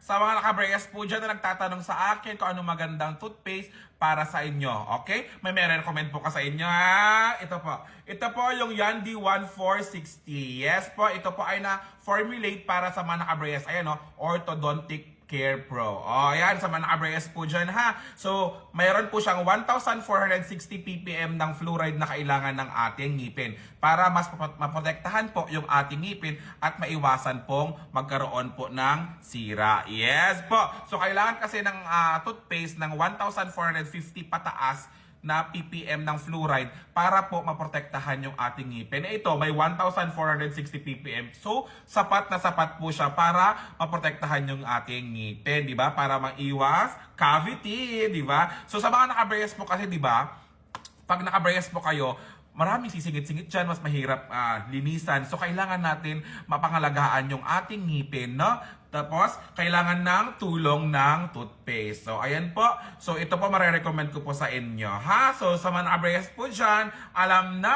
Sa mga nakabrayas po dyan na nagtatanong sa akin kung anong magandang toothpaste para sa inyo. Okay? May recommend po ka sa inyo. Ha? Ito po. Ito po yung Yandy 1460. Yes po, ito po ay na-formulate para sa mga nakabrayas. Ayan o, Orthodontic Care Pro. O, ayan, sa mga naka-brace po dyan, ha. So, mayroon po siyang 1,460 ppm ng fluoride na kailangan ng ating ngipin para mas maprotektahan po yung ating ngipin at maiwasan pong magkaroon po ng sira. Yes po. So, kailangan kasi ng toothpaste ng 1,450 pataas na ppm ng fluoride para po maprotektahan yung ating ngipin. Ito, may 1,460 ppm. So, sapat na sapat po siya para maprotektahan yung ating ngipin, di ba? Para maiwas cavity, di ba? So, sa mga nakabrayas po kasi, di ba? Pag nakabrayas po kayo, maraming sisingit-singit dyan, mas mahirap linisan. So, kailangan natin mapangalagaan yung ating ngipin, no? Tapos, kailangan ng tulong ng toothpaste. So, ayan po. So, ito po marirecommend ko po sa inyo, ha? So, sa mga nakabrayas po dyan, alam na!